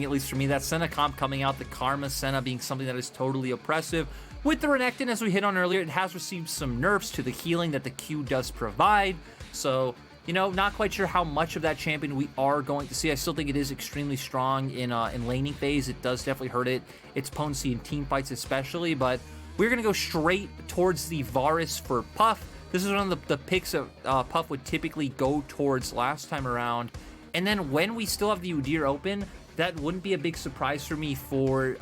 at least for me. That Senna comp coming out, the Karma Senna being something that is totally oppressive. With the Renekton, as we hit on earlier, it has received some nerfs to the healing that the Q does provide. So, you know, not quite sure how much of that champion we are going to see. I still think it is extremely strong in laning phase. It does definitely hurt its potency in team fights especially, but we're going to go straight towards the Varus for Puff. This is one of the picks that Puff would typically go towards last time around. And then when we still have the Udyr open, that wouldn't be a big surprise for me for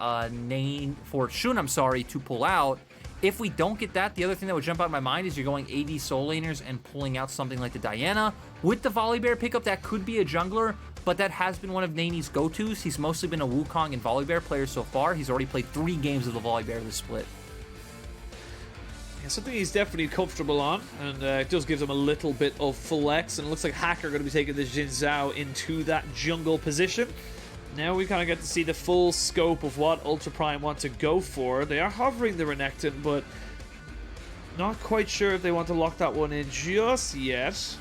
Shun, I'm sorry, to pull out. If we don't get that, the other thing that would jump out in my mind is you're going AD soul laners and pulling out something like the Diana. With the Volibear pickup, that could be a jungler, but that has been one of neny's go-tos. He's mostly been a Wukong and Volibear player so far. He's already played 3 games of the Volibear this split. Yeah, something he's definitely comfortable on, and it does give him a little bit of flex, and it looks like Hacker are going to be taking this Jhin Zhao into that jungle position. Now we kind of get to see the full scope of what Ultra Prime want to go for. They are hovering the Renekton, but not quite sure if they want to lock that one in just yet.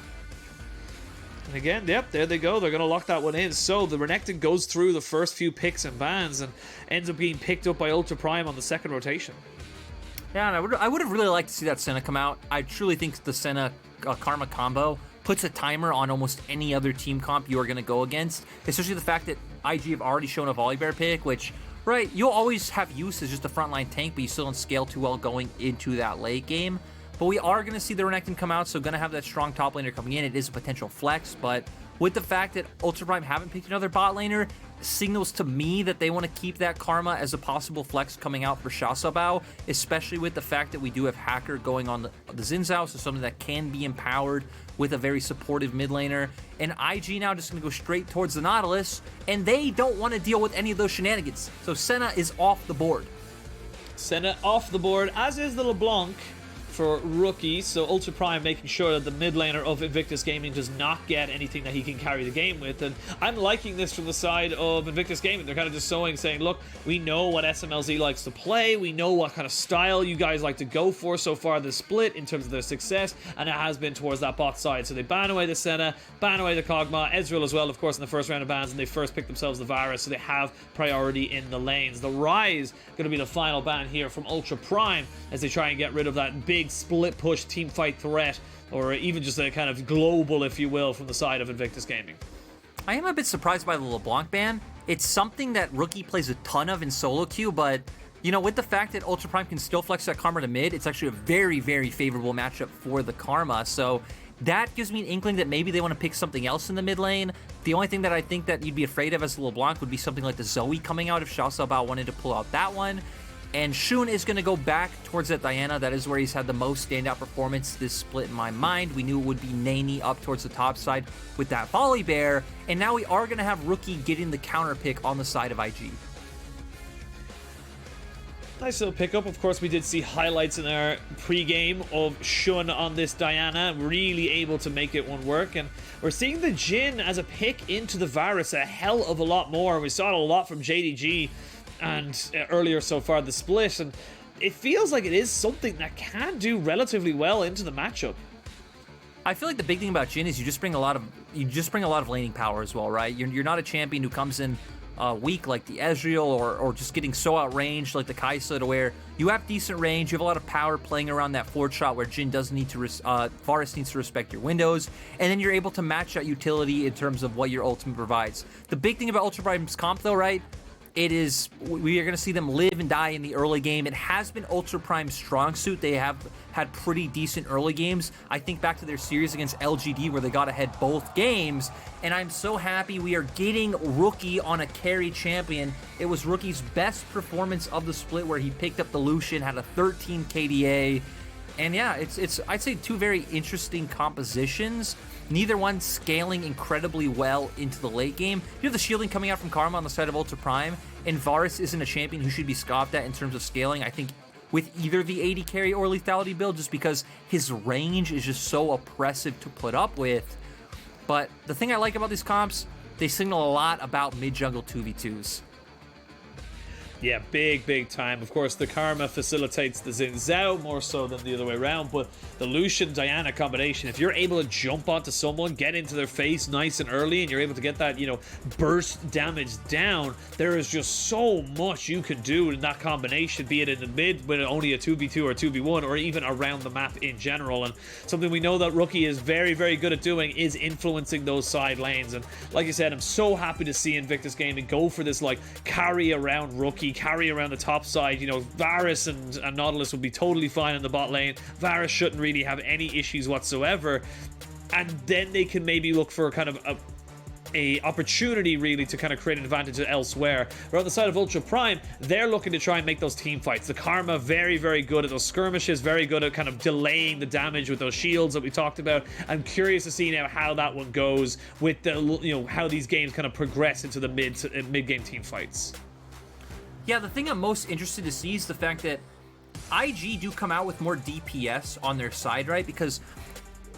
And again, yep, there they go. They're going to lock that one in. So the Renekton goes through the first few picks and bans and ends up being picked up by Ultra Prime on the second rotation. Yeah, and I would have really liked to see that Senna come out. I truly think the Senna Karma combo puts a timer on almost any other team comp you are going to go against, especially the fact that IG have already shown a Volibear pick, which, right, you'll always have use as just a frontline tank, but you still don't scale too well going into that late game. But we are going to see the Renekton come out, so going to have that strong top laner coming in. It is a potential flex, but with the fact that Ultra Prime haven't picked another bot laner, signals to me that they want to keep that Karma as a possible flex coming out for ShiauC, especially with the fact that we do have Hacker going on the Jhin Zhao, so something that can be empowered with a very supportive mid laner. And IG now just going to go straight towards the Nautilus, and they don't want to deal with any of those shenanigans. So Senna is off the board. Senna off the board, as is the LeBlanc for Rookie. So Ultra Prime making sure that the mid laner of Invictus Gaming does not get anything that he can carry the game with. And I'm liking this from the side of Invictus Gaming. They're kind of just saying, look, we know what Smlz likes to play. We know what kind of style you guys like to go for so far this split in terms of their success, and it has been towards that bot side. So they ban away the Senna, ban away the Kog'Maw, Ezreal as well, of course, in the first round of bans, and they first picked themselves the Varus, so they have priority in the lanes. The Rise going to be the final ban here from Ultra Prime as they try and get rid of that big split push team fight threat, or even just a kind of global, if you will, from the side of Invictus Gaming. I am a bit surprised by the LeBlanc ban. It's something that Rookie plays a ton of in solo queue, but you know, with the fact that Ultra Prime can still flex that Karma to mid, it's actually a very, very favorable matchup for the Karma. So that gives me an inkling that maybe they want to pick something else in the mid lane. The only thing that I think that you'd be afraid of as a LeBlanc would be something like the Zoe coming out if ShiauC wanted to pull out that one. And Shun is going to go back towards that Diana. That is where he's had the most standout performance this split in my mind. We knew it would be neny up towards the top side with that Volibear. And now we are going to have Rookie getting the counter pick on the side of IG. Nice little pickup. Of course, we did see highlights in our pregame of Shun on this Diana, really able to make it one work. And we're seeing the Jhin as a pick into the Varus a hell of a lot more. We saw it a lot from JDG and earlier so far the split, and it feels like it is something that can do relatively well into the matchup. I feel like the big thing about Jhin is you just bring a lot of laning power as well, right? You're not a champion who comes in weak like the Ezreal or just getting so outranged like the Kai'Sa, to where you have decent range, you have a lot of power playing around that forward shot where Jhin doesn't need to Varus needs to respect your windows, and then you're able to match that utility in terms of what your ultimate provides. The big thing about Ultra Prime's comp though, right? It is, we are going to see them live and die in the early game. It has been Ultra Prime's strong suit. They have had pretty decent early games. I think back to their series against LGD where they got ahead both games, and I'm so happy we are getting Rookie on a carry champion. It was Rookie's best performance of the split where he picked up the Lucian, had a 13 KDA, and yeah, it's I'd say two very interesting compositions. Neither one scaling incredibly well into the late game. You have the shielding coming out from Karma on the side of Ultra Prime, and Varus isn't a champion who should be scoffed at in terms of scaling, I think, with either the AD carry or lethality build, just because his range is just so oppressive to put up with. But the thing I like about these comps, they signal a lot about mid-jungle 2v2s. Yeah, big time. Of course, the Karma facilitates the Xin Zhao more so than the other way around, but the Lucian Diana combination, if you're able to jump onto someone, get into their face nice and early, and you're able to get that, you know, burst damage down, there is just so much you can do in that combination, be it in the mid with only a 2v2 or 2v1, or even around the map in general. And something we know that Rookie is very good at doing is influencing those side lanes. And like I said, I'm so happy to see Invictus Gaming go for this, like, carry around Rookie, carry around the top side. You know, Varus and Nautilus will be totally fine in the bot lane. Varus shouldn't really have any issues whatsoever, and then they can maybe look for kind of a opportunity really to kind of create an advantage elsewhere. But on the side of Ultra Prime, they're looking to try and make those team fights. The Karma very good at those skirmishes, very good at kind of delaying the damage with those shields that we talked about. I'm curious to see now how that one goes with the, you know, how these games kind of progress into the mid-game team fights. Yeah, the thing I'm most interested to see is the fact that IG do come out with more DPS on their side, right? Because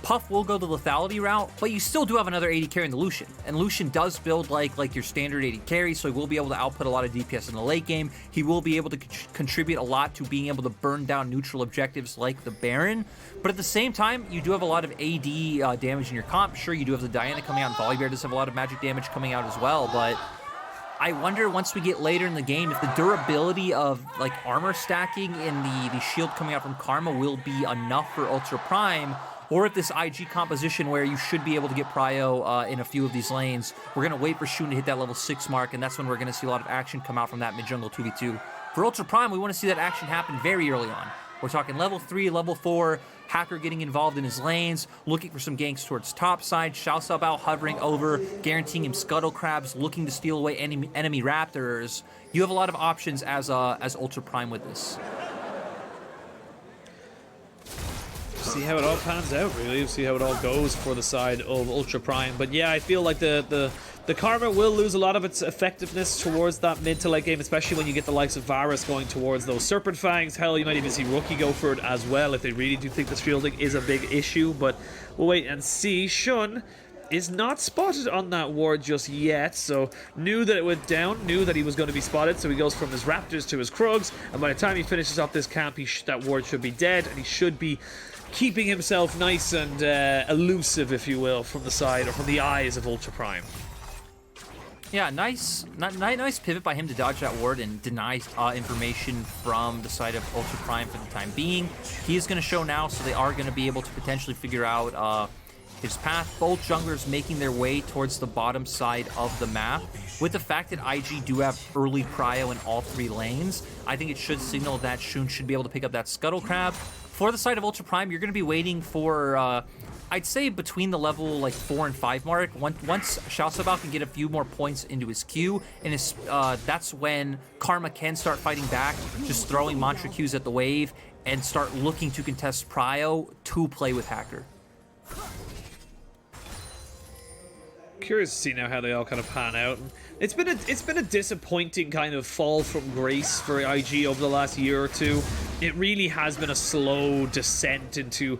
Puff will go the lethality route, but you still do have another AD carry in the Lucian. And Lucian does build like your standard AD carry, so he will be able to output a lot of DPS in the late game. He will be able to contribute a lot to being able to burn down neutral objectives like the Baron. But at the same time, you do have a lot of AD damage in your comp. Sure, you do have the Diana coming out, and Volibear does have a lot of magic damage coming out as well, but I wonder once we get later in the game if the durability of like armor stacking and the shield coming out from Karma will be enough for Ultra Prime, or if this IG composition where you should be able to get prio in a few of these lanes, we're going to wait for Shun to hit that level 6 mark, and that's when we're going to see a lot of action come out from that mid-jungle 2v2. For Ultra Prime, we want to see that action happen very early on. We're talking level 3, level 4, Hacker getting involved in his lanes, looking for some ganks towards top side, ShiauC hovering over, guaranteeing him scuttle crabs, looking to steal away enemy raptors. You have a lot of options as Ultra Prime with this. See how it all pans out, really. See how it all goes for the side of Ultra Prime. But yeah, I feel like the Karma will lose a lot of its effectiveness towards that mid to late game, especially when you get the likes of Varus going towards those Serpent Fangs. Hell, you might even see Rookie go for it as well if they really do think the shielding is a big issue. But we'll wait and see. Shun is not spotted on that ward just yet, so knew that it went down, knew that he was going to be spotted, so he goes from his Raptors to his Krugs, and by the time he finishes off this camp, that ward should be dead, and he should be keeping himself nice and elusive, if you will, from the side or from the eyes of Ultra Prime. Yeah, nice pivot by him to dodge that ward and deny information from the side of Ultra Prime for the time being. He is going to show now, so they are going to be able to potentially figure out his path. Both junglers making their way towards the bottom side of the map. With the fact that IG do have early prio in all 3 lanes, I think it should signal that Shun should be able to pick up that Scuttle Crab. For the side of Ultra Prime, you're going to be waiting for, I'd say, between the level like 4 and 5 mark. Once ShiauC can get a few more points into his Q, and that's when Karma can start fighting back, just throwing mantra Qs at the wave, and start looking to contest prio to play with Hacker. Curious to see now how they all kind of pan out. It's been a disappointing kind of fall from grace for IG over the last year or two. It really has been a slow descent into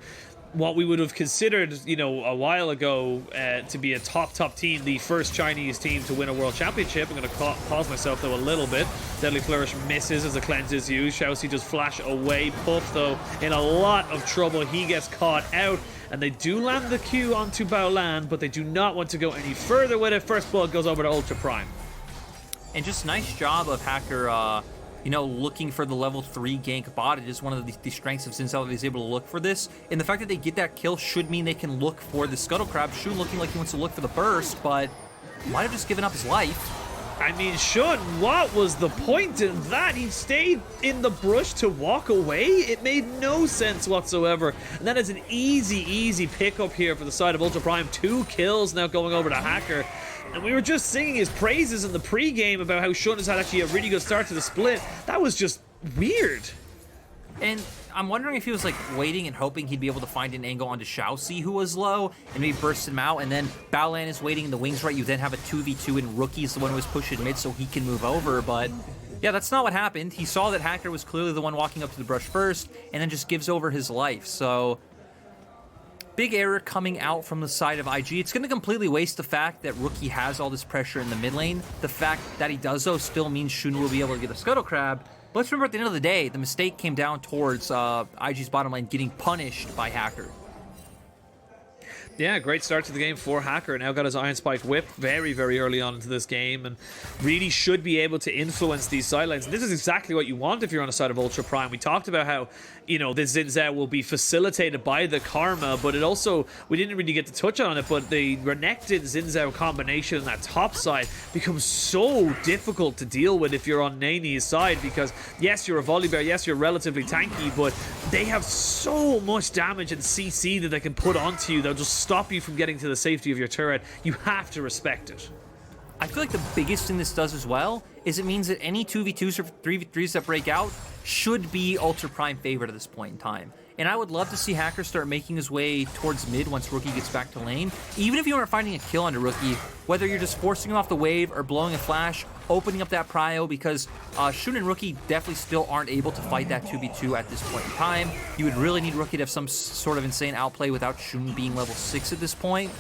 what we would have considered, you know, a while ago to be a top team, the first Chinese team to win a world championship. I'm going to pause myself though a little bit. Deadly Flourish misses as the cleanse is used. ShiauC does flash away. Puff though in a lot of trouble. He gets caught out. And they do land the Q onto Baolan, but they do not want to go any further with it. First blood goes over to Ultra Prime. And just nice job of Hacker, you know, looking for the level 3 gank bot. It is one of the strengths of Xin Zhao that he's able to look for this. And the fact that they get that kill should mean they can look for the Scuttle Crab. Shun looking like he wants to look for the burst, but might have just given up his life. I mean, Shun, what was the point in that? He stayed in the brush to walk away? It made no sense whatsoever. And that is an easy pickup here for the side of Ultra Prime. 2 kills now going over to Hacker. And we were just singing his praises in the pregame about how Shun has had actually a really good start to the split. That was just weird. And I'm wondering if he was like waiting and hoping he'd be able to find an angle onto ShiauC, who was low, and maybe burst him out, and then Baolan is waiting in the wings right. You then have a 2v2 and Rookie's the one who was pushing mid so he can move over, but yeah, that's not what happened. He saw that Hacker was clearly the one walking up to the brush first, and then just gives over his life. So big error coming out from the side of IG. It's going to completely waste the fact that Rookie has all this pressure in the mid lane. The fact that he does, though, still means Shun will be able to get a Scuttle Crab. But let's remember, at the end of the day, the mistake came down towards IG's bottom lane getting punished by Hacker. Yeah, great start to the game for Hacker. Now got his Iron Spike whip very, very early on into this game, and really should be able to influence these side lanes. And this is exactly what you want if you're on the side of Ultra Prime. We talked about how, you know, this Xin Zhao will be facilitated by the Karma, but it also, we didn't really get to touch on it, but the Renekton Xin Zhao combination on that top side becomes so difficult to deal with if you're on neny's side, because yes, you're a Volibear, yes, you're relatively tanky, but they have so much damage and CC that they can put onto you. They'll just stop you from getting to the safety of your turret. You have to respect it. I feel like the biggest thing this does as well is it means that any 2v2s or 3v3s that break out should be Ultra Prime favorite at this point in time. And I would love to see Hacker start making his way towards mid once Rookie gets back to lane. Even if you aren't finding a kill on a Rookie, whether you're just forcing him off the wave or blowing a flash, opening up that prio, because Shun and Rookie definitely still aren't able to fight that 2v2 at this point in time. You would really need Rookie to have some sort of insane outplay without Shun being level 6 at this point.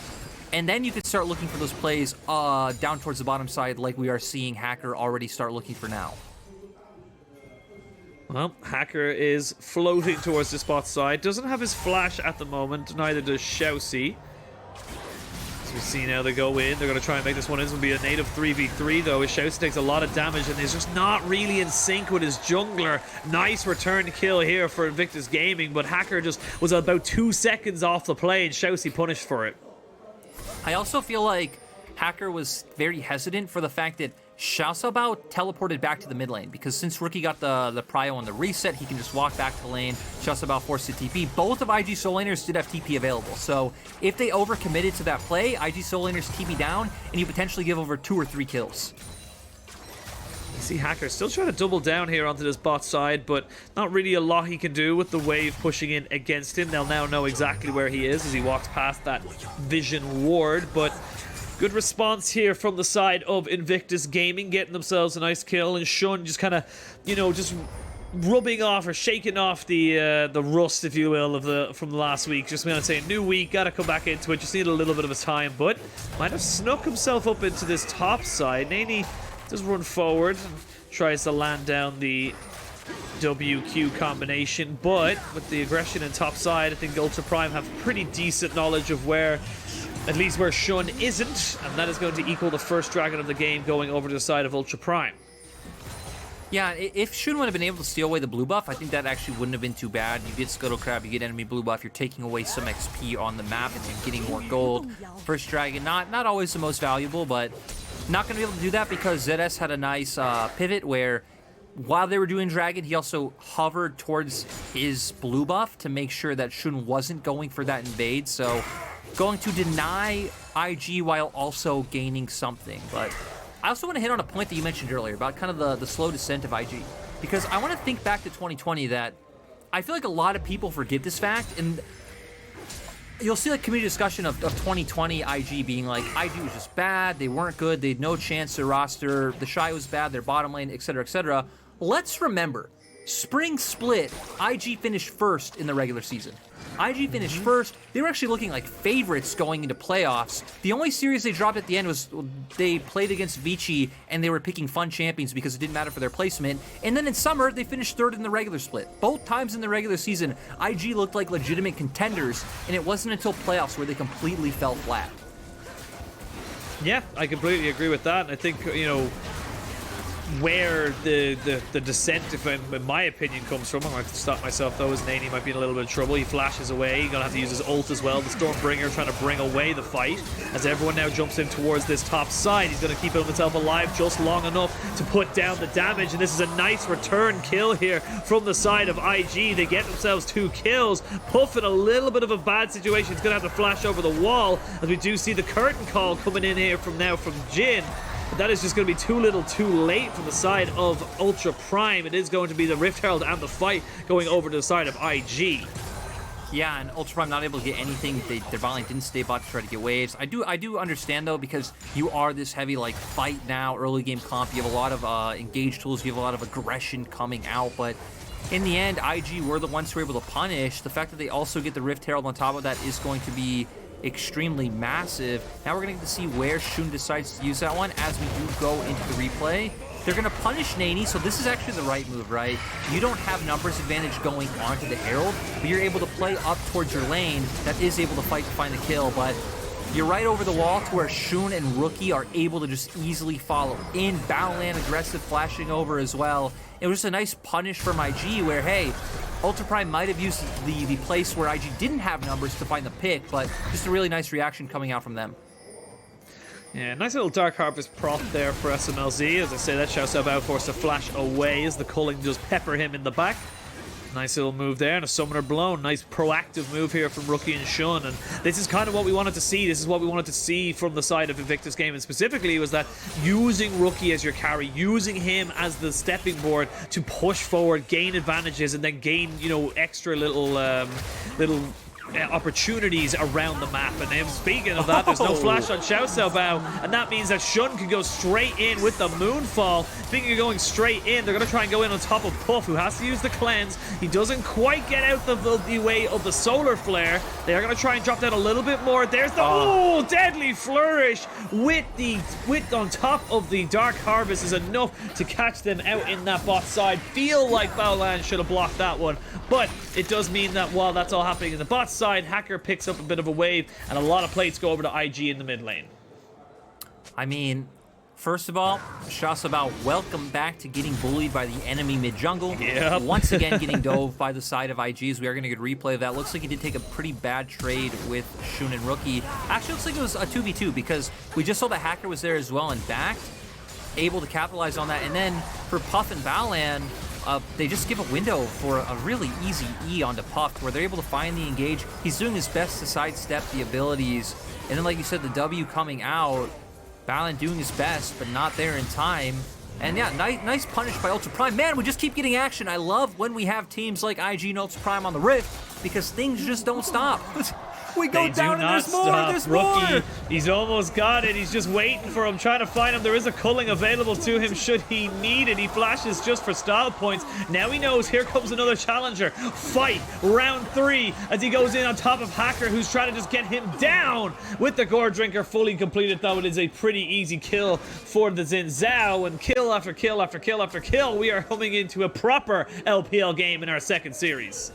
And then you could start looking for those plays down towards the bottom side like we are seeing Hacker already start looking for now. Well, Hacker is floating towards the spot side. Doesn't have his flash at the moment, neither does ShiauC. As we see now, they go in. They're going to try and make this one. This will be a native 3v3, though, as ShiauC takes a lot of damage and is just not really in sync with his jungler. Nice return kill here for Invictus Gaming, but Hacker just was about 2 seconds off the play, and ShiauC punished for it. I also feel like Hacker was very hesitant for the fact that ShiauC teleported back to the mid lane, because since Rookie got the prio on the reset, he can just walk back to lane. ShiauC forced to TP. Both of IG soul laners did have TP available, so if they overcommitted to that play, IG soul laners TP down, and you potentially give over 2 or 3 kills. You see Hacker still trying to double down here onto this bot side, but not really a lot he can do with the wave pushing in against him. They'll now know exactly where he is as he walks past that vision ward, but good response here from the side of Invictus Gaming, getting themselves a nice kill, and Shun just kind of, you know, just rubbing off or shaking off the rust, if you will, of from the last week. Just going to say, new week, got to come back into it. Just need a little bit of a time, but might have snuck himself up into this top side. Neny does run forward and tries to land down the WQ combination, but with the aggression in top side, I think Ultra Prime have pretty decent knowledge of where, at least where Shun isn't, and that is going to equal the first dragon of the game going over to the side of Ultra Prime. Yeah, if Shun would have been able to steal away the blue buff, I think that actually wouldn't have been too bad. You get Scuttle Crab, you get enemy blue buff, you're taking away some XP on the map and you're getting more gold. First dragon, not always the most valuable, but not going to be able to do that because ZS had a nice pivot where while they were doing dragon, he also hovered towards his blue buff to make sure that Shun wasn't going for that invade. So going to deny IG while also gaining something. But I also want to hit on a point that you mentioned earlier about kind of the slow descent of IG, because I want to think back to 2020 that I feel like a lot of people forget this fact, and you'll see like community discussion of 2020 IG being like, IG was just bad, they weren't good, they had no chance to roster, the Shy was bad, their bottom lane, etc., etc. Let's remember, Spring Split, IG finished first in the regular season. IG finished first. They were actually looking like favorites going into playoffs. The only series they dropped at the end was they played against Vici, and they were picking fun champions because it didn't matter for their placement. And then in summer, they finished third in the regular split. Both times in the regular season, IG looked like legitimate contenders, and it wasn't until playoffs where they completely fell flat. Yeah, I completely agree with that. And I think, you know, where the descent, in my opinion, comes from. I'm going to stop myself though, as Neny might be in a little bit of trouble. He flashes away. He's going to have to use his ult as well. The Stormbringer trying to bring away the fight as everyone now jumps in towards this top side. He's going to keep himself alive just long enough to put down the damage, and this is a nice return kill here from the side of IG. They get themselves 2 kills. Puff in a little bit of a bad situation. He's going to have to flash over the wall, as we do see the curtain call coming in here from Jhin. But that is just going to be too little too late from the side of Ultra Prime. It is going to be the Rift Herald and the fight going over to the side of IG. Yeah, and Ultra Prime not able to get anything. Their bot lane didn't stay bot to try to get waves. I do understand though, because you are this heavy like fight now, early game comp. You have a lot of engage tools. You have a lot of aggression coming out, but in the end, IG were the ones who were able to punish. The fact that they also get the Rift Herald on top of that is going to be extremely massive. Now we're going to get to see where Shun decides to use that one as we do go into the replay. They're going to punish neny, so this is actually the right move, right? You don't have numbers advantage going onto the Herald, but you're able to play up towards your lane that is able to fight to find the kill, but you're right over the wall to where Shun and Rookie are able to just easily follow in. Battleland aggressive flashing over as well. It was just a nice punish from IG where, hey, Ultra Prime might have used the place where IG didn't have numbers to find the pick, but just a really nice reaction coming out from them. Yeah, nice little Dark Harvest prop there for Smlz. As I say, that ShiauC about forced to flash away as the culling does pepper him in the back. Nice little move there, and a summoner blown. Nice proactive move here from Rookie and Shun, and this is kind of what we wanted to see. This is what we wanted to see from the side of Invictus Gaming specifically, was that using Rookie as your carry, using him as the stepping board to push forward, gain advantages, and then gain, you know, extra little opportunities around the map. And speaking of that, there's no flash on ShiauC, and that means that Shun can go straight in with the Moonfall. Speaking of going straight in, they're going to try and go in on top of Puff, who has to use the cleanse. He doesn't quite get out the way of the solar flare. They are going to try and drop down a little bit more. There's the deadly flourish with on top of the Dark Harvest is enough to catch them out in that bot side. Feel like Baolan should have blocked that one, but it does mean that while that's all happening in the bot side, Hacker picks up a bit of a wave, and a lot of plates go over to IG in the mid lane. I mean, first of all, ShiauC, welcome back to getting bullied by the enemy mid jungle. Yep. Once again getting dove by the side of IGs. We are going to get a replay of that. Looks like he did take a pretty bad trade with Shun and Rookie. Actually, looks like it was a 2v2 because we just saw the Hacker was there as well and backed, able to capitalize on that. And then for Puff and Baolan, they just give a window for a really easy E onto Puff where they're able to find the engage. He's doing his best to sidestep the abilities. And then, like you said, the W coming out, Baolan doing his best, but not there in time. And yeah, nice punish by Ultra Prime. Man, we just keep getting action. I love when we have teams like IG and Ultra Prime on the Rift because things just don't stop. We go down and there's more, there's Rookie, more. He's almost got it. He's just waiting for him, trying to find him. There is a culling available to him should he need it. He flashes just for style points. Now he knows here comes another challenger. Fight, round 3, as he goes in on top of Hacker, who's trying to just get him down with the Gore Drinker fully completed, though it is a pretty easy kill for the Zhao, and kill after kill after kill after kill. We are coming into a proper LPL game in our second series.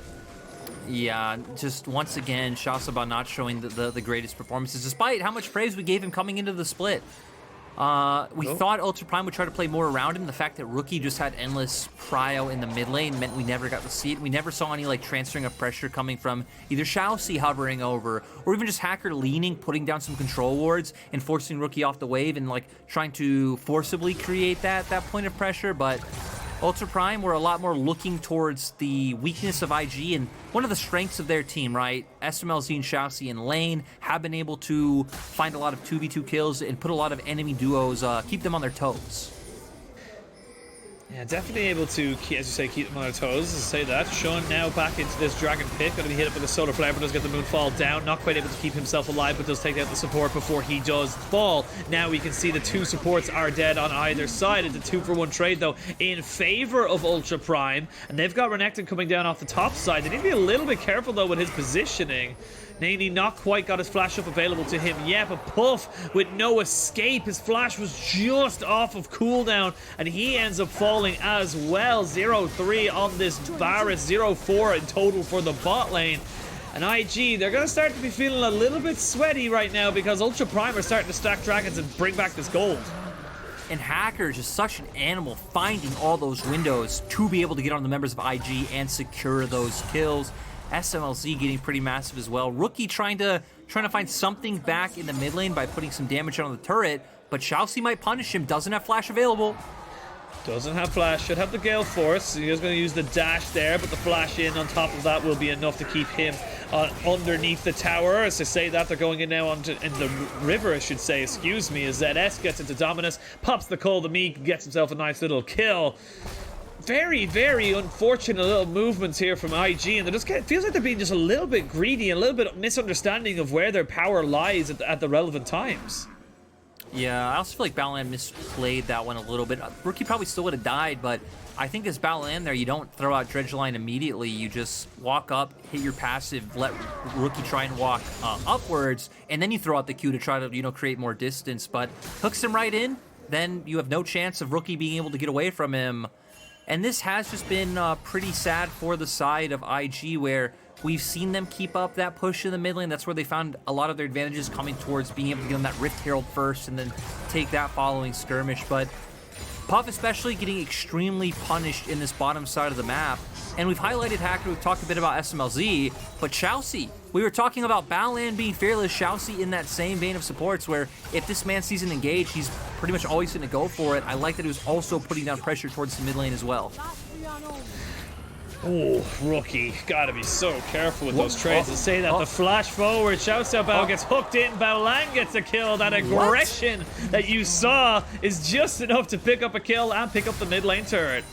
Yeah, just once again, ShiauC not showing the greatest performances, despite how much praise we gave him coming into the split. We thought Ultra Prime would try to play more around him. The fact that Rookie just had endless prio in the mid lane meant we never got to see it. We never saw any like transferring of pressure coming from either ShiauC hovering over, or even just Hacker leaning, putting down some control wards, and forcing Rookie off the wave, and like trying to forcibly create that point of pressure. But Ultra Prime were a lot more looking towards the weakness of IG and one of the strengths of their team, right? Smlz and ShiauC in lane have been able to find a lot of 2v2 kills and put a lot of enemy duos, keep them on their toes. Yeah, definitely able to, as you say, keep them on their toes. To say that, Shun now back into this Dragon Pit, going to be hit up with a Solar Flare, but does get the Moonfall down. Not quite able to keep himself alive, but does take out the support before he does fall. Now we can see the two supports are dead on either side. It's a 2-for-1 trade, though, in favor of Ultra Prime, and they've got Renekton coming down off the top side. They need to be a little bit careful, though, with his positioning. neny not quite got his flash up available to him yet, but Puff with no escape. His flash was just off of cooldown, and he ends up falling as well. 0-3 on this Varus, 0-4 in total for the bot lane. And IG, they're going to start to be feeling a little bit sweaty right now because Ultra Prime are starting to stack dragons and bring back this gold. And Hacker is just such an animal, finding all those windows to be able to get on the members of IG and secure those kills. Smlz getting pretty massive as well. Rookie trying to find something back in the mid lane by putting some damage on the turret, but ShiauC might punish him. Doesn't have flash available. Doesn't have flash, should have the Gale Force. He is going to use the dash there, but the flash in on top of that will be enough to keep him underneath the tower. As to say that, they're going in now in the river, I should say, excuse me, as ZS gets into Dominus, pops the Cold to Meek, gets himself a nice little kill. Very, very unfortunate little movements here from IG, and it feels like they're being just a little bit greedy, a little bit misunderstanding of where their power lies at the relevant times. Yeah, I also feel like Battleland misplayed that one a little bit. Rookie probably still would have died, but I think as Battleland there, you don't throw out Dredgeline immediately. You just walk up, hit your passive, let Rookie try and walk upwards, and then you throw out the Q to try to, you know, create more distance. But hooks him right in, then you have no chance of Rookie being able to get away from him. And this has just been pretty sad for the side of IG, where we've seen them keep up that push in the mid lane. That's where they found a lot of their advantages, coming towards being able to get on that Rift Herald first and then take that following skirmish. But Puff especially getting extremely punished in this bottom side of the map. And we've highlighted Hacker, we've talked a bit about Smlz, but ShiauC. We were talking about Battleland being fearless, ShiauC in that same vein of supports, where if this man sees an engage, he's pretty much always going to go for it. I like that he was also putting down pressure towards the mid lane as well. Oh, Rookie, gotta be so careful with those trades. To say that the flash forward, ShiauC gets hooked in, Battleland gets a kill. That aggression that you saw is just enough to pick up a kill and pick up the mid lane turret.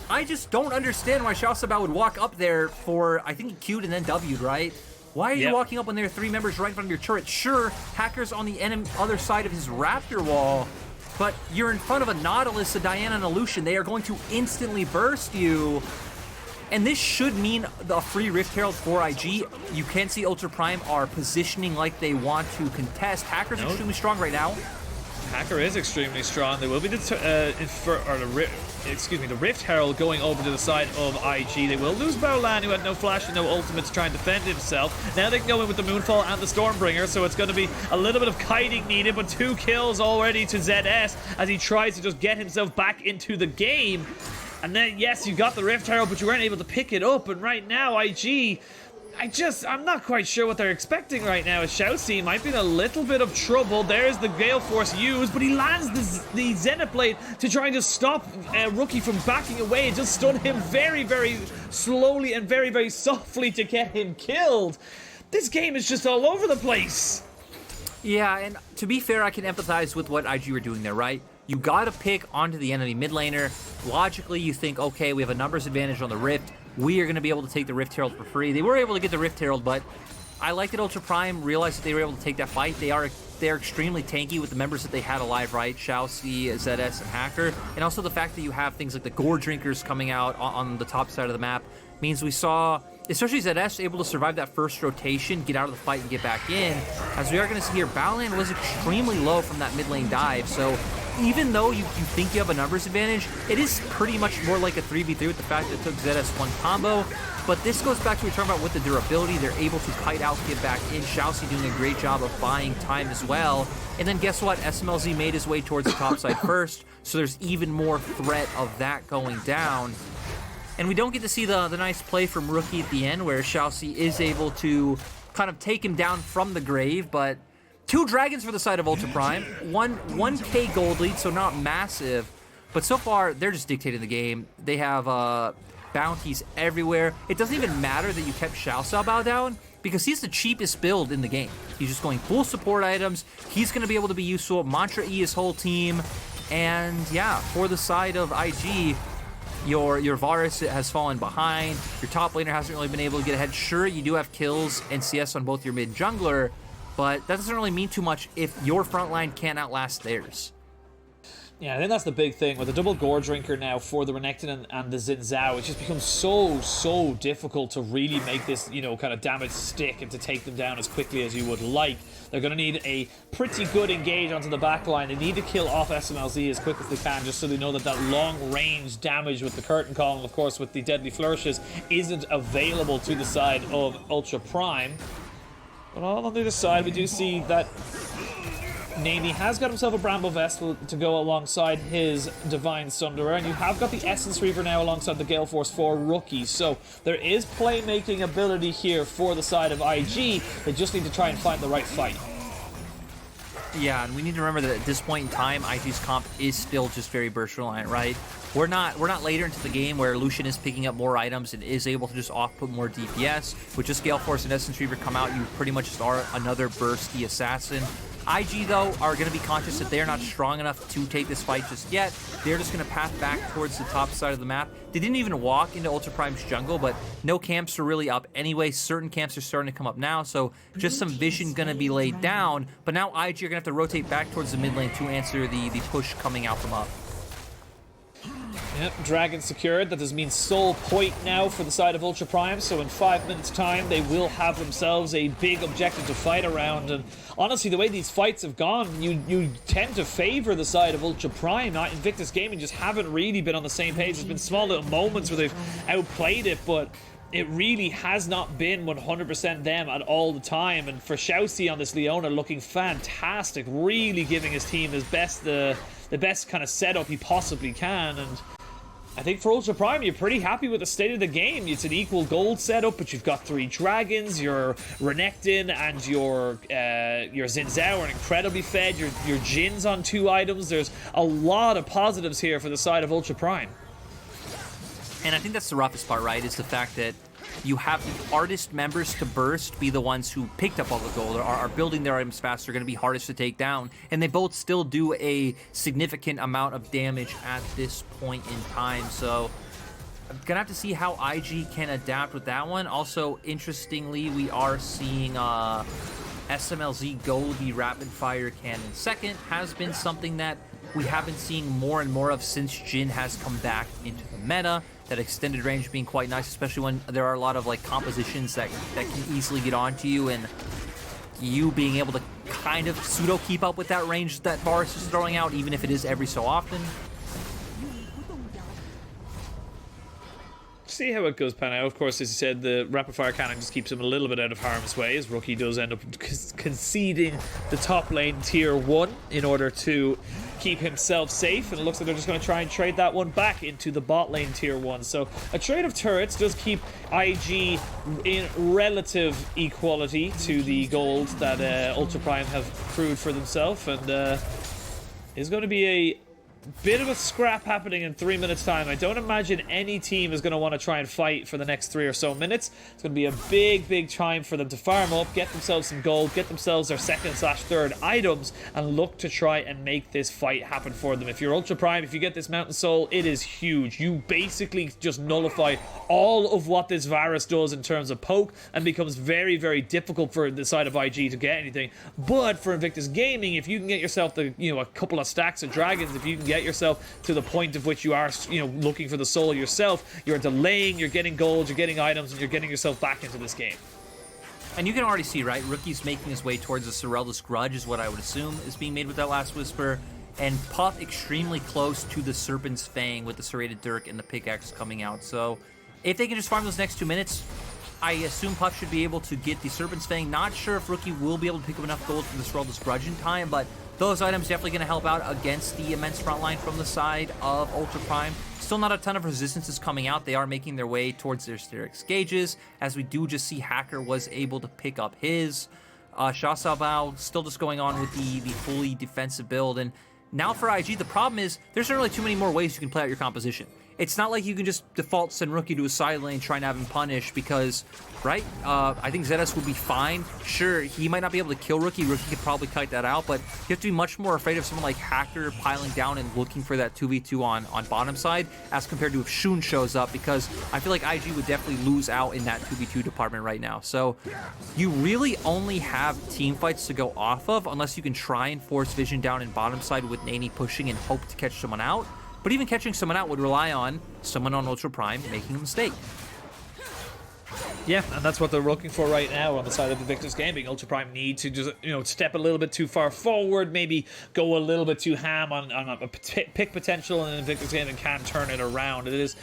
I just don't understand why ShiauC would walk up there for, I think he Q'd and then W'd, right? Why are you walking up when there are 3 members right in front of your turret? Sure, Hacker's on the other side of his Raptor wall, but you're in front of a Nautilus, a Diana, and a Lucian. They are going to instantly burst you. And this should mean the free Rift Herald for IG. You can see Ultra Prime are positioning like they want to contest. Hacker's extremely strong right now. Hacker is extremely strong. There will be the Rift Herald going over to the side of IG. They will lose Battleland, who had no flash and no ultimate to try and defend himself. Now they can go in with the Moonfall and the Stormbringer, so it's going to be a little bit of kiting needed, but 2 kills already to ZS as he tries to just get himself back into the game. And then, yes, you got the Rift Herald, but you weren't able to pick it up. And right now, IG, I'm not quite sure what they're expecting right now. ShiauC might be in a little bit of trouble. There's the Gale Force used, but he lands the Zenith Blade to try and just stop Rookie from backing away and just stun him very, very slowly and very, very softly to get him killed. This game is just all over the place. Yeah, and to be fair, I can empathize with what IG were doing there, right? You gotta pick onto the enemy mid laner. Logically, you think, okay, we have a numbers advantage on the Rift. We are gonna be able to take the Rift Herald for free. They were able to get the Rift Herald, but I like that Ultra Prime realized that they were able to take that fight. They're extremely tanky with the members that they had alive, right? ShiauC, ZS, and Hacker. And also the fact that you have things like the Gore Drinkers coming out on the top side of the map means we saw, especially ZS, able to survive that first rotation, get out of the fight, and get back in. As we are going to see here, Battleland was extremely low from that mid lane dive, so even though you think you have a numbers advantage, it is pretty much more like a 3v3 with the fact that it took ZS one combo. But this goes back to what we're talking about with the durability. They're able to kite out, get back in. ShiauC doing a great job of buying time as well. And then guess what? Smlz made his way towards the top side first, so there's even more threat of that going down. And we don't get to see the nice play from Rookie at the end, where ShiauC is able to kind of take him down from the grave, but 2 dragons for the side of Ultra Prime. 1K gold lead, so not massive. But so far, they're just dictating the game. They have bounties everywhere. It doesn't even matter that you kept ShiauC down, because he's the cheapest build in the game. He's just going full support items. He's going to be able to be useful. Mantra E his whole team. And yeah, for the side of IG, your Varus has fallen behind. Your top laner hasn't really been able to get ahead. Sure, you do have kills and CS on both your mid jungler, but that doesn't really mean too much if your front line can't outlast theirs. Yeah, I think that's the big thing. With the double Gore Drinker now for the Renekton and the Zhao, it just becomes so difficult to really make this, you know, kind of damage stick and to take them down as quickly as you would like. They're going to need a pretty good engage onto the back line. They need to kill off Smlz as quick as they can, just so they know that that long-range damage with the Curtain Call, and of course with the Deadly Flourishes, isn't available to the side of Ultra Prime. But on the other side, we do see that neny has got himself a Bramble Vestal to go alongside his Divine Sunderer, and you have got the Essence Reaver now alongside the Gale Force for Rookie. So there is playmaking ability here for the side of IG. They just need to try and find the right fight. Yeah, and we need to remember that at this point in time, IG's comp is still just very burst reliant, right? We're not later into the game where Lucian is picking up more items and is able to just off-put more DPS. With just Gale Force and Essence Reaver come out, you pretty much just are another bursty assassin. IG, though, are going to be conscious that they're not strong enough to take this fight just yet. They're just going to path back towards the top side of the map. They didn't even walk into Ultra Prime's jungle, but no camps are really up anyway. Certain camps are starting to come up now, so just some vision going to be laid down. But now IG are going to have to rotate back towards the mid lane to answer the push coming out from up. Yep, Dragon secured. That does mean sole point now for the side of Ultra Prime, so in 5 minutes time they will have themselves a big objective to fight around. And honestly, the way these fights have gone, you tend to favor the side of Ultra Prime. Invictus Gaming just haven't really been on the same page. There's been small little moments where they've outplayed it, but it really has not been 100% them at all the time. And for ShiauC on this Leona looking fantastic, really giving his team his best, the best kind of setup he possibly can. And I think for Ultra Prime, you're pretty happy with the state of the game. It's an equal gold setup, but you've got 3 dragons, your Renekton and your Zhao are incredibly fed. Your Jhin's on 2 items. There's a lot of positives here for the side of Ultra Prime. And I think that's the roughest part, right, is the fact that you have the hardest members to burst be the ones who picked up all the gold, or are building their items faster, going to be hardest to take down, and they both still do a significant amount of damage at this point in time. So I'm gonna have to see how IG can adapt with that one. Also, interestingly, we are seeing Smlz go the rapid fire cannon second. Has been something that we have been seeing more and more of since Jhin has come back into the meta. That extended range being quite nice, especially when there are a lot of like compositions that can easily get onto you, and you being able to kind of pseudo keep up with that range that Varus is throwing out, even if it is every so often. See how it goes pan out. Of course, as you said, the rapid fire cannon just keeps him a little bit out of harm's way, as Rookie does end up conceding the top lane tier 1 in order to keep himself safe, and it looks like they're just going to try and trade that one back into the bot lane tier 1. So a trade of turrets does keep IG in relative equality to the gold that Ultra Prime have accrued for themselves, and is going to be a bit of a scrap happening in 3 minutes time. I don't imagine any team is going to want to try and fight for the next 3 or so minutes. It's going to be a big time for them to farm up, get themselves some gold, get themselves their 2nd/3rd items, and look to try and make this fight happen for them. If you're Ultra Prime, if you get this Mountain Soul, it is huge. You basically just nullify all of what this Varus does in terms of poke, and becomes very difficult for the side of IG to get anything. But for Invictus Gaming, if you can get yourself a couple of stacks of dragons, if you can get yourself to the point of which you are looking for the soul yourself, you're delaying, you're getting gold, you're getting items, and you're getting yourself back into this game. And you can already see, right, Rookie's making his way towards the Serrelda's Grudge is what I would assume is being made with that Last Whisper, and Puff extremely close to the Serpent's Fang with the Serrated Dirk and the pickaxe coming out. So if they can just farm those next 2 minutes, I assume Puff should be able to get the Serpent's Fang. Not sure if Rookie will be able to pick up enough gold from the Serrelda's Grudge in time, but those items definitely going to help out against the immense front line from the side of Ultra Prime. Still not a ton of resistances coming out. They are making their way towards their Styrex gauges, as we do just see Hacker was able to pick up his. ShiauC still just going on with the fully defensive build. And now for IG, the problem is there's not really too many more ways you can play out your composition. It's not like you can just default send Rookie to a side lane, try and have him punish, because, right, I think ZS will be fine. Sure, he might not be able to kill Rookie. Rookie could probably kite that out, but you have to be much more afraid of someone like Hacker piling down and looking for that 2v2 on bottom side, as compared to if Shun shows up, because I feel like IG would definitely lose out in that 2v2 department right now. So you really only have team fights to go off of, unless you can try and force vision down in bottom side with neny pushing and hope to catch someone out. But even catching someone out would rely on someone on Ultra Prime making a mistake. Yeah, and that's what they're looking for right now on the side of Invictus Gaming. Ultra Prime need to just, step a little bit too far forward, maybe go a little bit too ham on a pick potential, and Invictus Gaming can turn it around. It is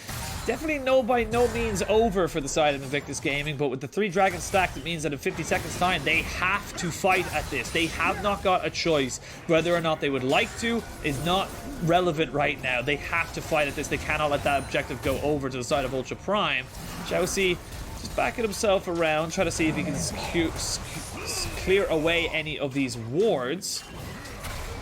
definitely by no means over for the side of Invictus Gaming, but with the 3 dragons stacked, it means that in 50 seconds time, they have to fight at this. They have not got a choice. Whether or not they would like to is not relevant right now. They have to fight at this. They cannot let that objective go over to the side of Ultra Prime. ShiauC just backing himself around, try to see if he can clear away any of these wards.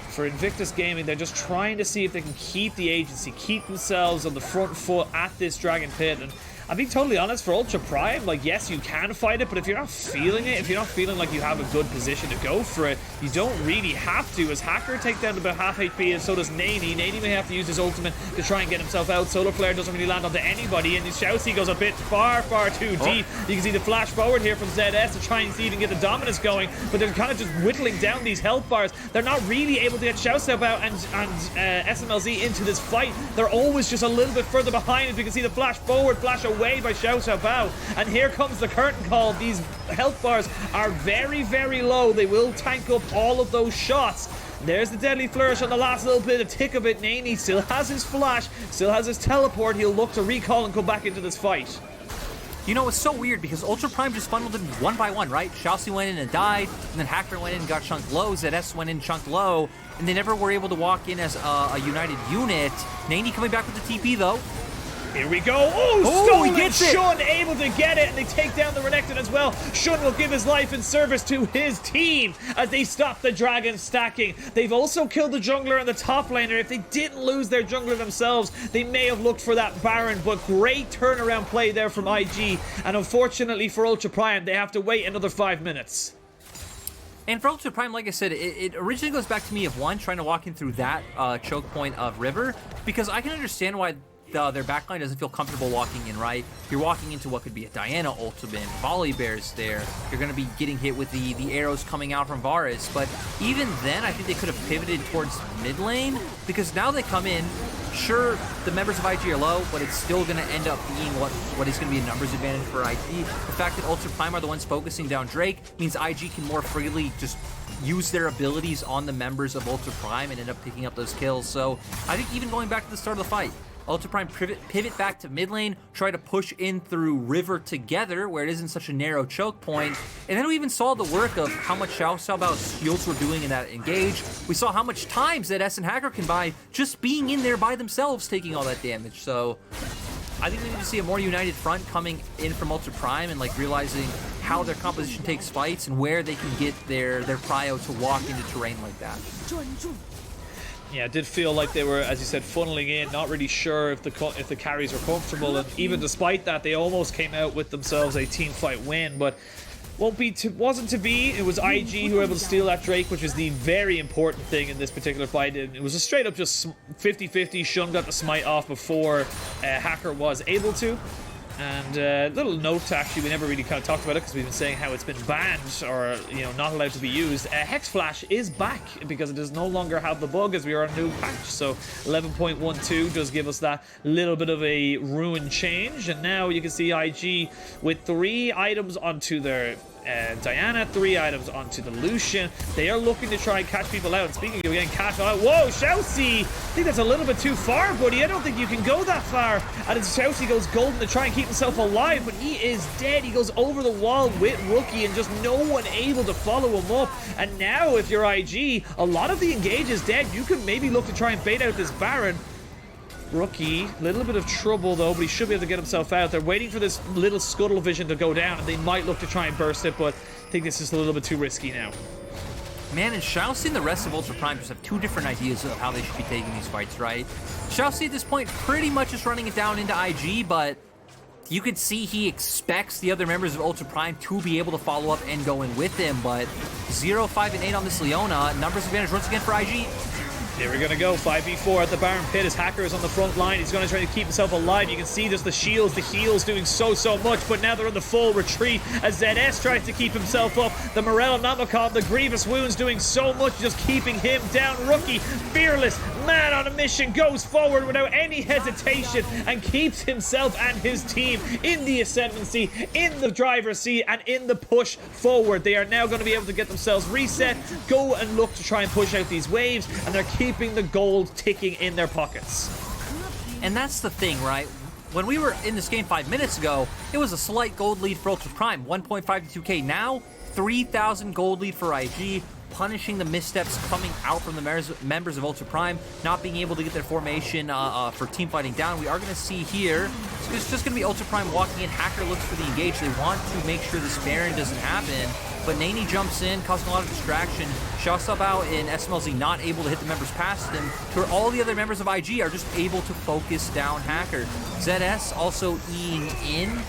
For Invictus Gaming, they're just trying to see if they can keep the agency, keep themselves on the front foot at this Dragon Pit. And I'll be totally honest, for Ultra Prime, like, yes, you can fight it, but if you're not feeling it, if you're not feeling like you have a good position to go for it, you don't really have to. As Hacker takes down to about half HP, and so does neny. Neny may have to use his ultimate to try and get himself out. Solar Flare doesn't really land onto anybody, and the ShiauC goes a bit far too deep. You can see the flash forward here from ZS to try and see even get the dominance going, but they're kind of just whittling down these health bars. They're not really able to get ShiauC out and Smlz into this fight. They're always just a little bit further behind, as we can see the flash forward, flash away by ShiauC. And here comes the curtain call. These health bars are very low. They will tank up all of those shots. There's the deadly flourish on the last little bit of tick of it. neny still has his flash, still has his teleport. He'll look to recall and come back into this fight. You know, it's so weird because Ultra Prime just funneled in one by one, right? ShiauC went in and died, and then Hacker went in and got chunked low, ZS went in chunked low, and they never were able to walk in as a united unit. neny coming back with the TP, though. Here we go. Oh, stolen! He gets it! Shun able to get it, and they take down the Renekton as well. Shun will give his life in service to his team as they stop the dragon stacking. They've also killed the jungler and the top laner. If they didn't lose their jungler themselves, they may have looked for that Baron, but great turnaround play there from IG. And unfortunately for Ultra Prime, they have to wait another 5 minutes. And for Ultra Prime, like I said, it originally goes back to me of one, trying to walk in through that choke point of River, because I can understand why their backline doesn't feel comfortable walking in, right? You're walking into what could be a Diana ultimate, Volibear's there. You're going to be getting hit with the arrows coming out from Varus. But even then, I think they could have pivoted towards mid lane, because now they come in. Sure, the members of IG are low, but it's still going to end up being what is going to be a numbers advantage for IG. The fact that Ultra Prime are the ones focusing down Drake means IG can more freely just use their abilities on the members of Ultra Prime and end up picking up those kills. So I think even going back to the start of the fight, Ultra Prime pivot back to mid lane, try to push in through River together where it isn't such a narrow choke point. And then we even saw the work of how much ShiauC's shields were doing in that engage. We saw how much time ZS and Hacker can buy just being in there by themselves, taking all that damage. So I think we need to see a more united front coming in from Ultra Prime and like realizing how their composition takes fights and where they can get their prio to walk into terrain like that. Yeah, it did feel like they were, as you said, funneling in, not really sure if the carries were comfortable, and even despite that, they almost came out with themselves a team fight win, but wasn't to be. It was IG who were able to steal that Drake, which is the very important thing in this particular fight. It was a straight up just 50-50. Shun got the smite off before Hacker was able to. And a little note, actually, we never really kind of talked about it because we've been saying how it's been banned or, you know, not allowed to be used. Hex Flash is back because it does no longer have the bug as we are on a new patch. So 11.12 does give us that little bit of a ruin change. And now you can see IG with 3 items onto their Diana, 3 items onto the Lucian. They are looking to try and catch people out. And speaking of getting catch out, whoa, ShiauC! I think that's a little bit too far, buddy. I don't think you can go that far. And as ShiauC goes golden to try and keep himself alive, but he is dead. He goes over the wall with Rookie and just no one able to follow him up. And now if you're IG, a lot of the engage is dead. You could maybe look to try and bait out this Baron. Rookie, a little bit of trouble though, but he should be able to get himself out. They're waiting for this little scuttle vision to go down, and they might look to try and burst it, but I think this is a little bit too risky now. Man, and ShiauC and the rest of Ultra Prime just have 2 different ideas of how they should be taking these fights, right? ShiauC at this point pretty much is running it down into IG, but you can see he expects the other members of Ultra Prime to be able to follow up and go in with him, but 0, 5, and 8 on this Leona. Numbers advantage once again for IG. There we're going to go, 5v4 at the Baron Pit as Hacker is on the front line. He's going to try to keep himself alive. You can see there's the shields, the heals doing so much, but now they're in the full retreat as ZS tries to keep himself up. The Morel Namacon, the Grievous Wounds doing so much, just keeping him down. Rookie, fearless, man on a mission, goes forward without any hesitation and keeps himself and his team in the ascendancy, in the driver's seat, and in the push forward. They are now going to be able to get themselves reset, go and look to try and push out these waves, and they're keeping the gold ticking in their pockets. And that's the thing, right? When we were in this game 5 minutes ago, it was a slight gold lead for Ultra Prime, 1.5 to 2K. Now, 3,000 gold lead for IG. punishing the missteps coming out from the members of Ultra Prime, not being able to get their formation for team fighting down. We are going to see here, it's just going to be Ultra Prime walking in. Hacker looks for the engage. They want to make sure this Baron doesn't happen, but neny jumps in, causing a lot of distraction. ShiauC and Smlz not able to hit the members past them, to where all the other members of IG are just able to focus down Hacker. ZS also E'ing in.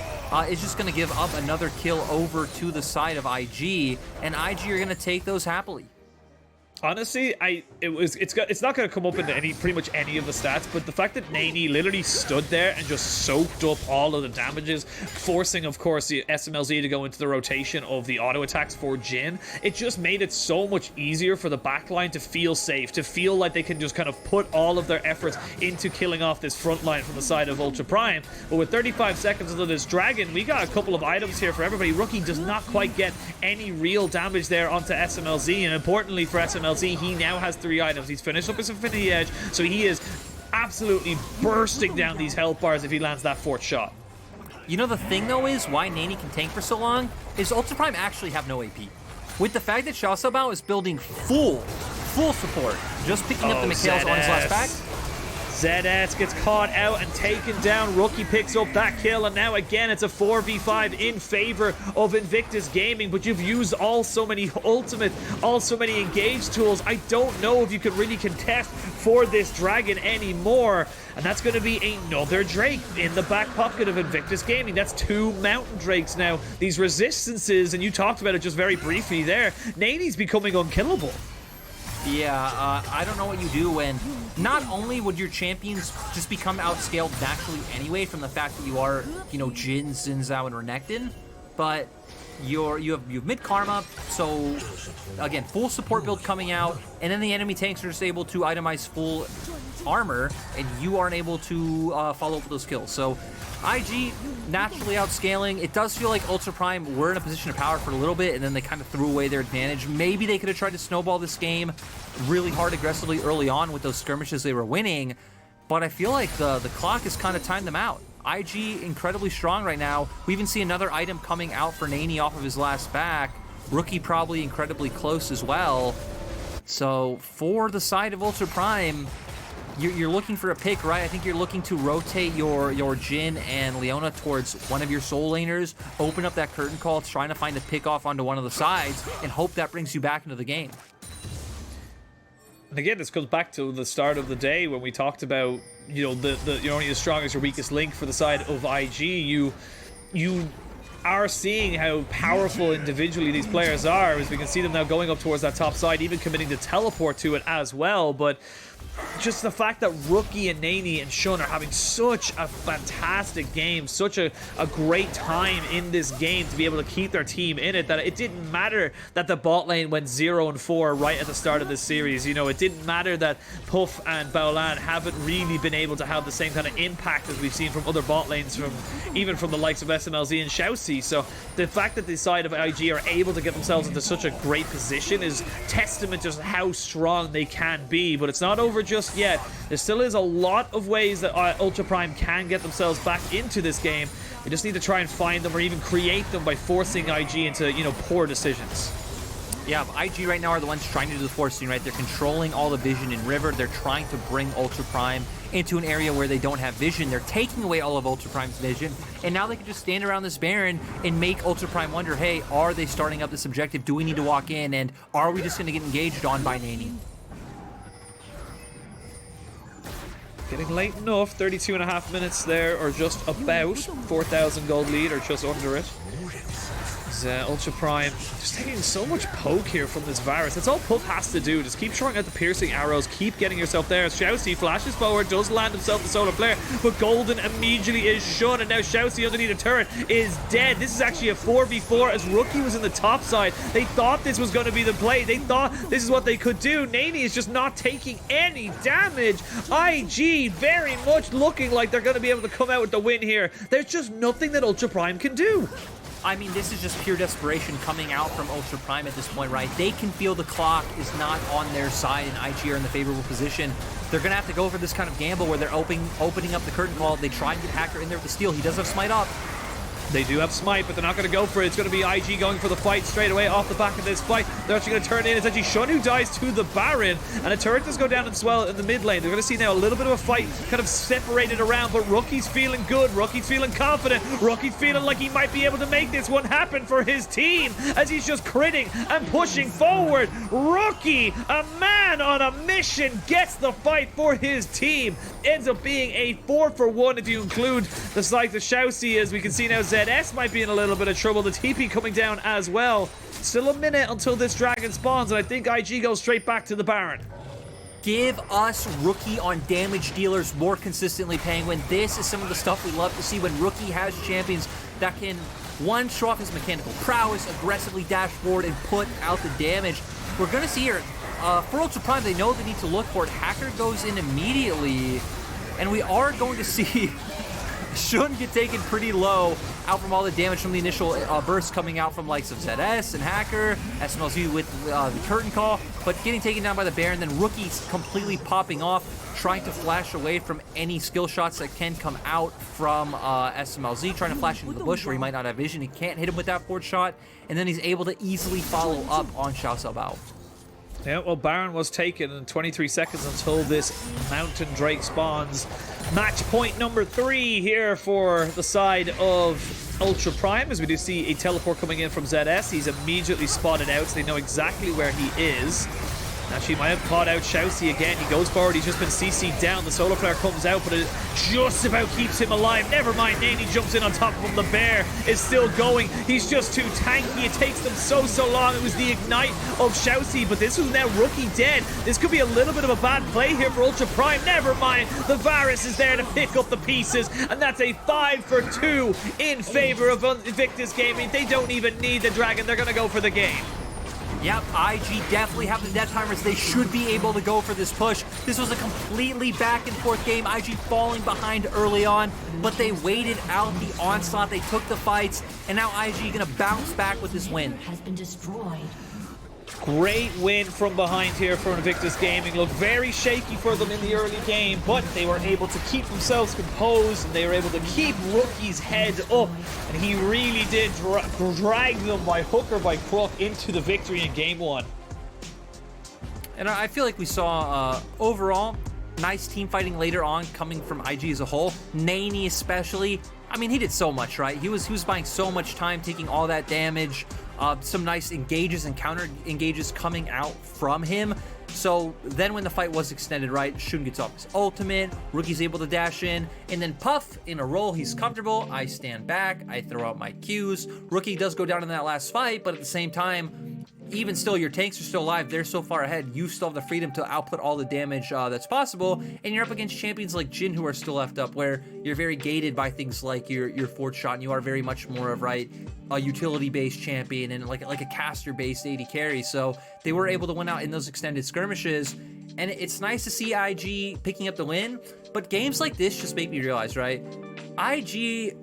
Is just going to give up another kill over to the side of IG, and IG are going to take those happily. Honestly, it's not going to come up into pretty much any of the stats, but the fact that neny literally stood there and just soaked up all of the damages, forcing, of course, the Smlz to go into the rotation of the auto attacks for Jhin, it just made it so much easier for the backline to feel safe, to feel like they can just kind of put all of their efforts into killing off this front line from the side of Ultra Prime. But with 35 seconds into this Dragon, we got a couple of items here for everybody. Rookie does not quite get any real damage there onto Smlz, and importantly for Smlz, he now has 3 items. He's finished up his Infinity Edge, so he is absolutely bursting down these health bars if he lands that 4th shot. You know, the thing though is why neny can tank for so long is Ultra Prime actually have no AP. With the fact that ShiauC is building full support, just picking up the Mikhails on his last pack. ZS gets caught out and taken down. Rookie picks up that kill, and now again it's a 4v5 in favor of Invictus Gaming, but you've used so many ultimate, so many engage tools. I don't know if you could really contest for this Dragon anymore, and that's going to be another Drake in the back pocket of Invictus Gaming. That's 2 Mountain Drakes now. These resistances, and you talked about it just very briefly there, neny's becoming unkillable. Yeah, I don't know what you do when not only would your champions just become outscaled naturally anyway from the fact that you are, you know, Jhin, Zhao, and Renekton, but you have mid karma, so again, full support build coming out, and then the enemy tanks are just able to itemize full armor, and you aren't able to follow up with those kills. So IG naturally outscaling. It does feel like Ultra Prime were in a position of power for a little bit, and then they kind of threw away their advantage. Maybe they could have tried to snowball this game really hard aggressively early on with those skirmishes they were winning, but I feel like the clock has kind of timed them out. IG incredibly strong right now. We even see another item coming out for neny off of his last back. Rookie probably incredibly close as well. So for the side of Ultra Prime, you're looking for a pick, right? I think you're looking to rotate your Jhin and Leona towards one of your soul laners, open up that curtain call, trying to find a pick off onto one of the sides, and hope that brings you back into the game. And again, this comes back to the start of the day when we talked about, you know, you're only as strong as your weakest link for the side of IG. You are seeing how powerful individually these players are, as we can see them now going up towards that top side, even committing to teleport to it as well. But just the fact that Rookie and neny and Shun are having such a fantastic game, such a great time in this game to be able to keep their team in it, that it didn't matter that the bot lane went 0-4 right at the start of this series. You know, it didn't matter that Puff and Baolan haven't really been able to have the same kind of impact as we've seen from other bot lanes, even from the likes of Smlz and ShiauC. So the fact that the side of IG are able to get themselves into such a great position is testament to how strong they can be. But it's not over just yet. There still is a lot of ways that Ultra Prime can get themselves back into this game. We just need to try and find them or even create them by forcing IG into, you know, poor decisions. Yeah, IG right now are the ones trying to do the forcing, right? They're controlling all the vision in River. They're trying to bring Ultra Prime into an area where they don't have vision. They're taking away all of Ultra Prime's vision, and now they can just stand around this Baron and make Ultra Prime wonder, hey, are they starting up this objective? Do we need to walk in, and are we just going to get engaged on by neny? Getting late enough, 32.5 minutes there, or just about 4,000 gold lead, or just under it. Ultra Prime just taking so much poke here from this Varus. That's all Puff has to do. Just keep throwing out the piercing arrows, keep getting yourself there. ShiauC flashes forward, does land himself the solar flare, but Golden immediately is shut, and now ShiauC underneath a turret is dead. This is actually a 4v4 as Rookie was in the top side. They thought this was going to be the play. They thought this is what they could do. neny is just not taking any damage. IG very much looking like they're going to be able to come out with the win here. There's just nothing that Ultra Prime can do. I mean, this is just pure desperation coming out from Ultra Prime at this point, right? They can feel the clock is not on their side, and IG are in the favorable position. They're going to have to go for this kind of gamble where they're opening up the curtain call. They try and get Hacker in there with the steal. He does have Smite up. They do have Smite, but they're not going to go for it. It's going to be IG going for the fight straight away off the back of this fight. They're actually going to turn in. It's actually Shun who dies to the Baron, and a turret does go down as well in the mid lane. They're going to see now a little bit of a fight kind of separated around, but Rookie's feeling good. Rookie's feeling confident. Rookie's feeling like he might be able to make this one happen for his team as he's just critting and pushing forward. Rookie, a man on a mission, gets the fight for his team. Ends up being a 4-for-1 if you include the side of ShiauC, as we can see now ZS might be in a little bit of trouble. The TP coming down as well. Still a minute until this dragon spawns, and I think IG goes straight back to the Baron. Give us Rookie on damage dealers more consistently, Penguin. This is some of the stuff we love to see when Rookie has champions that can, one, show off his mechanical prowess, aggressively dash forward, and put out the damage. We're going to see here, for Ultra Prime, they know they need to look for it. Hacker goes in immediately, and we are going to see Shun get taken pretty low out from all the damage from the initial burst coming out from likes of ZS and Hacker, Smlz with the curtain call, but getting taken down by the Baron, then Rookie's completely popping off, trying to flash away from any skill shots that can come out from Smlz, trying to flash into the bush where he might not have vision. He can't hit him with that forward shot, and then he's able to easily follow up on ShiauC. Yeah, well, Baron was taken in 23 seconds until this Mountain Drake spawns. Match point number 3 here for the side of Ultra Prime, as we do see a teleport coming in from ZS. He's immediately spotted out, so they know exactly where he is. Actually, might have caught out ShiauC again. He goes forward. He's just been CC'd down. The solar flare comes out, but it just about keeps him alive. Never mind. neny jumps in on top of him. The bear is still going. He's just too tanky. It takes them so long. It was the ignite of ShiauC, but this was now Rookie dead. This could be a little bit of a bad play here for Ultra Prime. Never mind. The Varus is there to pick up the pieces, and that's a 5-for-2 in favor of Invictus Gaming. They don't even need the dragon. They're going to go for the game. Yep, IG definitely have the death timers. They should be able to go for this push. This was a completely back and forth game. IG falling behind early on, but they waited out the onslaught. They took the fights, and now IG gonna bounce back with this win. Has been destroyed. Great win from behind here for Invictus Gaming. Looked very shaky for them in the early game, but they were able to keep themselves composed, and they were able to keep Rookie's head up, and he really did drag them by hook or by crook into the victory in game 1. And I feel like we saw overall nice team fighting later on coming from IG as a whole. neny especially. I mean, he did so much, right? He was buying so much time, taking all that damage. Some nice engages and counter engages coming out from him. So then when the fight was extended, right, Shun gets off his ultimate, Rookie's able to dash in, and then Puff in a roll, he's comfortable. I stand back, I throw out my Qs. Rookie does go down in that last fight, but at the same time, even still, your tanks are still alive. They're so far ahead. You still have the freedom to output all the damage that's possible. And you're up against champions like Jhin who are still left up, where you're very gated by things like your forward shot, and you are very much more of, right, a utility-based champion and like a caster-based AD carry. So they were able to win out in those extended skirmishes. And it's nice to see IG picking up the win. But games like this just make me realize, right, IG,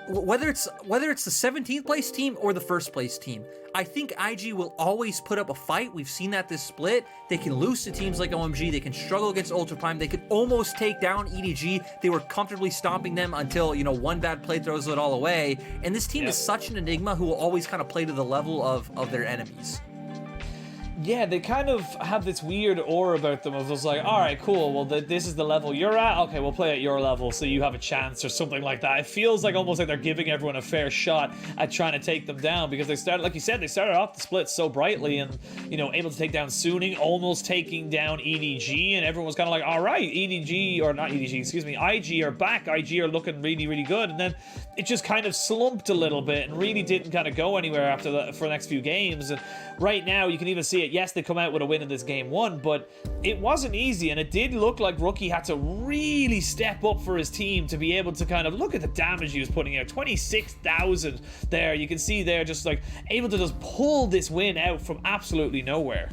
whether it's the 17th place team or the first place team, I think IG will always put up a fight. We've seen that this split. They can lose to teams like OMG. They can struggle against Ultra Prime. They could almost take down EDG. They were comfortably stomping them until, you know, one bad play throws it all away. And this team is such an enigma who will always kind of play to the level of their enemies. Yeah, they kind of have this weird aura about them of just like, all right, cool, well, this is the level you're at. Okay, we'll play at your level so you have a chance or something like that. It feels like almost like they're giving everyone a fair shot at trying to take them down, because they started, like you said, they started off the split so brightly and, you know, able to take down Suning, almost taking down EDG, and everyone was kind of like, all right, EDG, or not EDG, excuse me, IG are back. IG are looking really, really good. And then it just kind of slumped a little bit and really didn't kind of go anywhere after for the next few games. And right now, you can even see it. Yes, they come out with a win in this game 1, but it wasn't easy, and it did look like Rookie had to really step up for his team to be able to kind of look at the damage he was putting out. 26,000 there. You can see there just like able to just pull this win out from absolutely nowhere.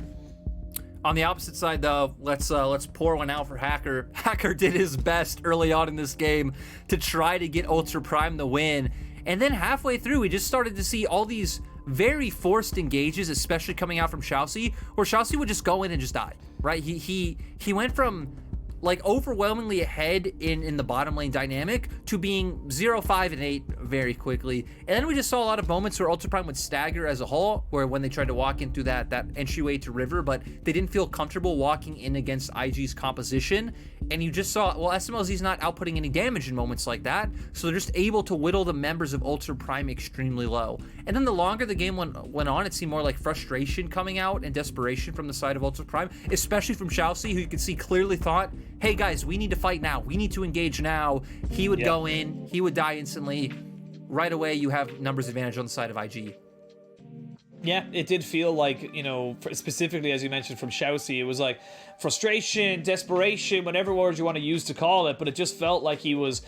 On the opposite side, though, let's pour one out for Hacker. Hacker did his best early on in this game to try to get Ultra Prime the win, and then halfway through, we just started to see all these very forced engages, especially coming out from ShiauC, where ShiauC would just go in and just die, right? He went from like overwhelmingly ahead in the bottom lane dynamic to being 0-5 and 8 very quickly. And then we just saw a lot of moments where Ultra Prime would stagger as a whole, where when they tried to walk in through that entryway to River, but they didn't feel comfortable walking in against IG's composition. And you just saw, well, SMLZ's not outputting any damage in moments like that, so they're just able to whittle the members of Ultra Prime extremely low. And then the longer the game went on, it seemed more like frustration coming out and desperation from the side of Ultra Prime, especially from ShiauC, who you could see clearly thought, hey guys, we need to fight now. We need to engage now. He would go in, he would die instantly. Right away, you have numbers advantage on the side of IG. Yeah, it did feel like, you know, specifically as you mentioned from ShiauC, it was like frustration, desperation, whatever words you want to use to call it, but it just felt like he was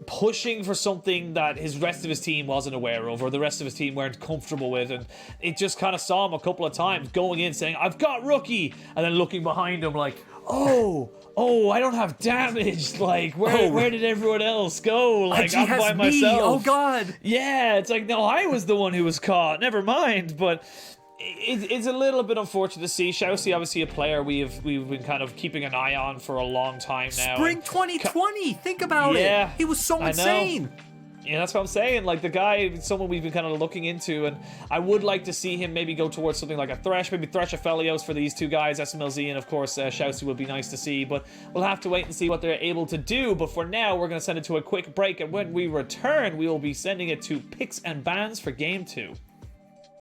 pushing for something that his rest of his team wasn't aware of, or the rest of his team weren't comfortable with, and it just kind of saw him a couple of times going in saying, I've got Rookie, and then looking behind him like, oh, I don't have damage. Like, where did everyone else go? Like, I'm by myself. Oh, God. Yeah, it's like, no, I was the one who was caught. Never mind. But it's a little bit unfortunate to see. ShiauC, obviously a player we've been kind of keeping an eye on for a long time now. Spring 2020. Think about it. He was so insane. Yeah, that's what I'm saying. Like, the guy, someone we've been kind of looking into, and I would like to see him maybe go towards something like a Thresh, maybe Thresh Aphelios for these two guys, SMLZ, and of course ShiauC would be nice to see, but we'll have to wait and see what they're able to do. But for now, we're going to send it to a quick break, and when we return, we will be sending it to picks and bans for Game 2.